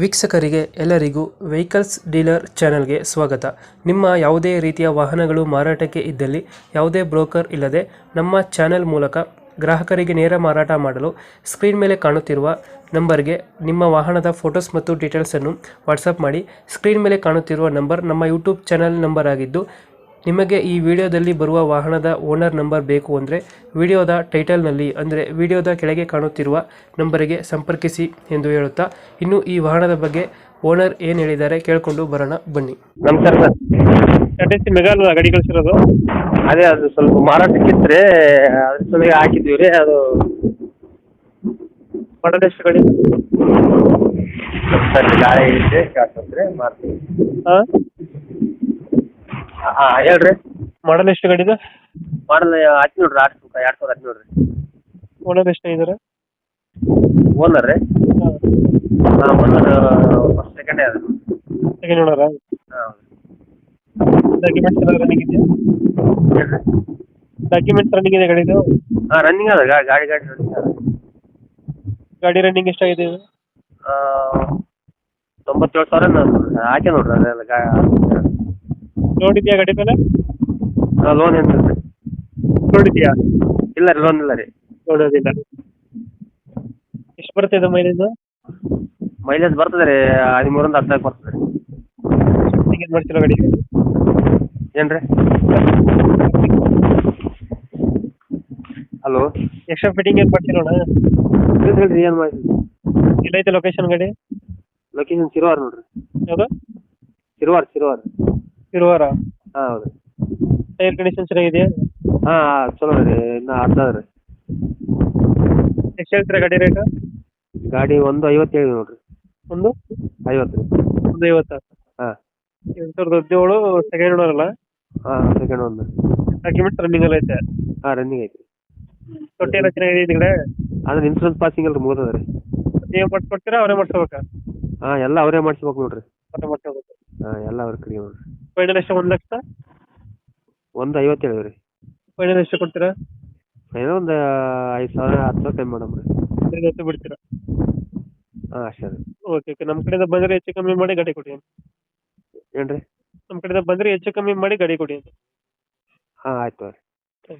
ವೀಕ್ಷಕರಿಗೆ ಎಲ್ಲರಿಗೂ vehicles dealer ಚಾನೆಲ್ಗೆ ಸ್ವಾಗತ. ನಿಮ್ಮ ಯಾವುದೇ ರೀತಿಯ ವಾಹನಗಳು ಮಾರಾಟಕ್ಕೆ ಇದ್ದಲ್ಲಿ ಯಾವುದೇ ಬ್ರೋಕರ್ ಇಲ್ಲದೆ ನಮ್ಮ ಚಾನೆಲ್ ಮೂಲಕ ಗ್ರಾಹಕರಿಗೆ ನೇರ ಮಾರಾಟ ಮಾಡಲು ಸ್ಕ್ರೀನ್ ಮೇಲೆ ಕಾಣುತ್ತಿರುವ ನಂಬರ್ಗೆ ನಿಮ್ಮ ವಾಹನದ ಫೋಟೋಸ್ ಮತ್ತು ಡೀಟೇಲ್ಸನ್ನು ವಾಟ್ಸಪ್ ಮಾಡಿ. ಸ್ಕ್ರೀನ್ ಮೇಲೆ ಕಾಣುತ್ತಿರುವ ನಂಬರ್ ನಮ್ಮ ಯೂಟ್ಯೂಬ್ ಚಾನೆಲ್ ನಂಬರ್ ಆಗಿದ್ದು, ನಿಮಗೆ ಈ ವಿಡಿಯೋದಲ್ಲಿ ಬರುವ ವಾಹನದ ಓನರ್ ನಂಬರ್ ಬೇಕು ಅಂದರೆ ವಿಡಿಯೋದ ಟೈಟಲ್ನಲ್ಲಿ ಅಂದರೆ ವಿಡಿಯೋದ ಕೆಳಗೆ ಕಾಣುತ್ತಿರುವ ನಂಬರಿಗೆ ಸಂಪರ್ಕಿಸಿ ಎಂದು ಹೇಳುತ್ತಾ, ಇನ್ನು ಈ ವಾಹನದ ಬಗ್ಗೆ ಓನರ್ ಏನು ಹೇಳಿದ್ದಾರೆ ಕೇಳಿಕೊಂಡು ಬರೋಣ ಬನ್ನಿ. ನಮಸ್ಕಾರ ಸರ್. ಟಾಟಾ ಮೆಗಾ ಗಾಡಿ ಕಳಿಸಿರೋದು? ಅದೇ ಅದು ಸ್ವಲ್ಪ ಮಾರಾಟಕ್ಕಿತ್ತು ಅದ್ರ ಸಲುವಾಗಿ ಹಾಕಿದ್ವಿ ರೀ. ಅದು ಮಾಡಲ್ ಎಷ್ಟು ಗಾಡಿ? ಸರ್ ಗಾಳಿ ಇದೆ ಕಾಸಂದ್ರೆ ಮಾಡ್ತೀವಿ. ಹಾಂ, ಹಾಂ ಹೇಳ್ರಿ. ಮಾಡಲ್ ಎಷ್ಟು ಗಾಡಿದು? ಮಾಡಲ್ 17 ನೋಡ್ರಿ, 2017 ರೀ. ಓನರ್ ಎಷ್ಟಾಗಿದ್ದಾರೆ? ಓನರ್ ರೀ? ಹಾಂ, ಓನರ್ ಫಸ್ಟ್ ಸೆಕೆಂಡೇ ಅದು. ಸೆಕೆಂಡ್ ಓನರಾ? ಹಾಂ ಡಾಕ್ಯುಮೆಂಟ್ಸ್ ಎಲ್ಲ ರನ್ನಿಂಗ್ ಇದೆಯಾ? ಹೇಳ್ರಿ. ಡಾಕ್ಯುಮೆಂಟ್ಸ್ ರನ್ನಿಂಗ್ ಇದೆ ಗಾಡಿದು? ಹಾಂ ರನ್ನಿಂಗ್ ಅದ ಗಾಡಿ ರನ್ನಿಂಗ್ ಅದ. ಗಾಡಿ ರನ್ನಿಂಗ್ ಎಷ್ಟಾಗಿದೆ ಇದು? 97,000 ಹಾಕಿ ನೋಡ್ರಿ. ಅದೆಲ್ಲ ಲೋನ್ ಇದೆಯಾ ಗಾಡಿ ಮೇಲೆ? ಲೋನ್ ಏನಿಲ್ಲ ರೀ. ಲೋನ್ ಇದೆಯಾ? ಇಲ್ಲ ರೀ, ಲೋನ್ ಇಲ್ಲ ರೀ. ಲೋನ್ ಅದಿಲ್ಲ. ಎಷ್ಟು ಬರುತ್ತೆ ಇದು ಮೈಲೇಜ್? ಮೈಲೇಜ್ ಬರ್ತದೆ ರೀ, 13 14 ಬರ್ತದೆ ರೀ. ಟಿಕೆಟ್ ಮಾಡ್ತಿರೋ ಗಾಡಿಗೆ? ಏನು ರೀ? ಹಲೋ, ಎಕ್ಸ್ಟ್ರಾ ಫಿಟ್ಟಿಂಗ್ ಏನು ಮಾಡ್ತಿರೋಣ? ಹೇಳ್ರಿ ಏನು ಮಾಡಿ. ಎಲ್ಲೈತೆ ಲೊಕೇಶನ್ ಗಾಡಿ? ಲೊಕೇಶನ್ ಶಿರವಾರ ನೋಡ್ರಿ. ಯಾವುದು? ಶಿರವಾರ. ಇರುವಾರ? ಹಾಂ ಹೌದು. ಟೈರ್ ಕಂಡೀಷನ್ ಚೆನ್ನಾಗಿದೆಯಾ? ಹಾಂ ಚಲೋ ರೀ, ಇನ್ನೂ ಅರ್ಧ ರೀ. ಎಷ್ಟು ಹೇಳ್ತೀರಾ ಗಾಡಿ ರೇಟ್? ಗಾಡಿ 150 ನೋಡ್ರಿ. ಒಂದು 50 ರೀ. 150? ಹಾಂ. 2017 ಸೆಕೆಂಡ್ ಓನರ್ ಅಲ್ಲ? ಹಾಂ ಸೆಕೆಂಡ್ ಒಂದು. ಡಾಕ್ಯುಮೆಂಟ್ಸ್ ರನ್ನಿಂಗ್ ಎಲ್ಲ ಐತೆ? ಹಾಂ ರನ್ನಿಂಗ್ ಐತಿ. ತೊಟ್ಟಿ ಎಲ್ಲ ಚೆನ್ನಾಗಿದೆ ಇದೀಗ? ಅಂದ್ರೆ ಇನ್ಸೂರೆನ್ಸ್ ಪಾಸಿಂಗ್ ಎಲ್ಲ ಮುಗಿದದ ರೀ. ನೀವು ಮಾಡಿಸ್ಕೊಡ್ತೀರಾ ಅವರೇ ಮಾಡಿಸ್ಬೇಕಾ? ಹಾಂ ಎಲ್ಲ ಅವರೇ ಮಾಡಿಸ್ಬೇಕು ನೋಡ್ರಿ. ಅವರೇ ಮಾಡಿಸ್ಕೋಬೇಕು. ಹಾಂ ಎಲ್ಲ ಅವ್ರ ಕಡೆಗೆ ನೋಡ್ರಿ. ಫೈನಲ್ ಎಷ್ಟು? 1 ಲಕ್ಷ? 150 ರೀ. ಫೈನಲ್ ಎಷ್ಟು ಕೊಡ್ತೀರಾ? ಏನೋ ಒಂದು 5,000 10,000 ಕಮ್ಮಿ ಮಾಡಮ್ ರೀ. 50 ಬಿಡ್ತೀರಾ? ಹಾಂ ಅಷ್ಟೇ ರೀ. Okay okay. ನಮ್ಮ ಕಡೆಯಿಂದ ಬಂದರೆ ಹೆಚ್ಚು ಕಮ್ಮಿ ಮಾಡಿ ಗಾಡಿ ಕೊಡಿ. ಏನು ರೀ? ನಮ್ಮ ಕಡೆಯಿಂದ ಬಂದರೆ ಹೆಚ್ಚು ಕಮ್ಮಿ ಮಾಡಿ ಗಾಡಿ ಕೊಡಿ. ಹಾಂ ಆಯ್ತು ರೀ.